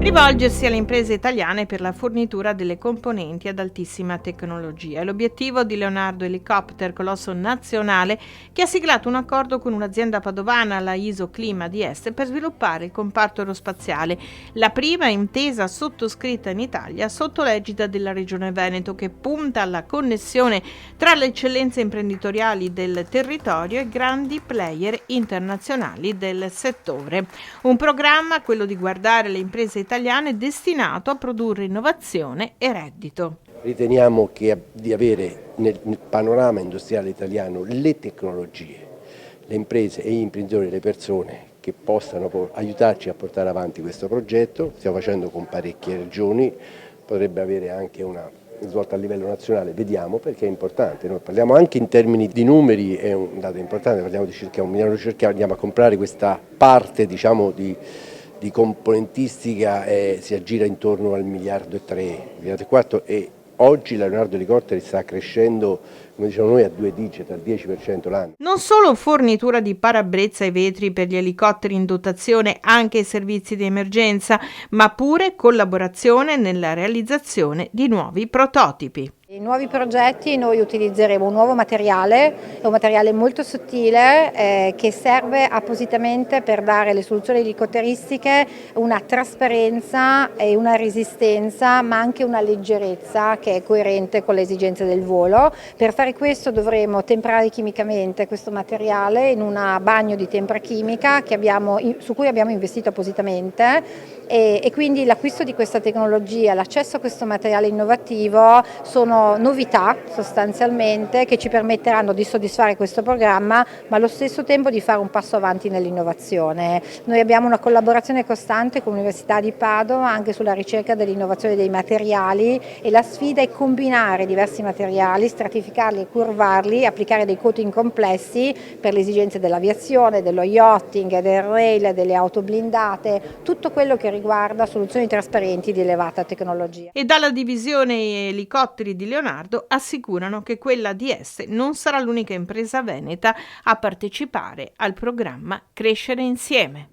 Rivolgersi alle imprese italiane per la fornitura delle componenti ad altissima tecnologia. È l'obiettivo di Leonardo Helicopter, colosso nazionale, che ha siglato un accordo con un'azienda padovana, la ISO Clima di Est, per sviluppare il comparto aerospaziale, la prima intesa sottoscritta in Italia sotto l'egida della Regione Veneto, che punta alla connessione tra le eccellenze imprenditoriali del territorio e grandi player internazionali del settore. Un programma, quello di guardare le imprese italiane, destinato a produrre innovazione e reddito. Riteniamo di avere nel panorama industriale italiano le tecnologie, le imprese e gli imprenditori, le persone che possano aiutarci a portare avanti questo progetto. Stiamo facendo con parecchie regioni, potrebbe avere anche una svolta a livello nazionale, vediamo, perché è importante. Noi parliamo anche in termini di numeri, è un dato importante, parliamo di circa 1 miliardo, andiamo a comprare questa parte, diciamo, di componentistica, si aggira intorno al 1,3 miliardi, 1,4 miliardi, e oggi la Leonardo Helicopter sta crescendo, come diciamo noi, a 2 digit, al 10% l'anno. Non solo fornitura di parabrezza e vetri per gli elicotteri in dotazione, anche i servizi di emergenza, ma pure collaborazione nella realizzazione di nuovi prototipi. I nuovi progetti noi utilizzeremo un nuovo materiale, è un materiale molto sottile che serve appositamente per dare alle soluzioni elicotteristiche una trasparenza e una resistenza, ma anche una leggerezza che è coerente con le esigenze del volo. Per fare questo dovremo temprare chimicamente questo materiale in un bagno di tempra chimica su cui abbiamo investito appositamente, e quindi l'acquisto di questa tecnologia, l'accesso a questo materiale innovativo sono novità sostanzialmente che ci permetteranno di soddisfare questo programma, ma allo stesso tempo di fare un passo avanti nell'innovazione. Noi abbiamo una collaborazione costante con l'Università di Padova anche sulla ricerca dell'innovazione dei materiali, e la sfida è combinare diversi materiali, stratificarli e curvarli, applicare dei coating complessi per le esigenze dell'aviazione, dello yachting, del rail, delle auto blindate, tutto quello che riguarda soluzioni trasparenti di elevata tecnologia. E dalla divisione elicotteri di Leonardo assicurano che quella di Este non sarà l'unica impresa veneta a partecipare al programma Crescere Insieme.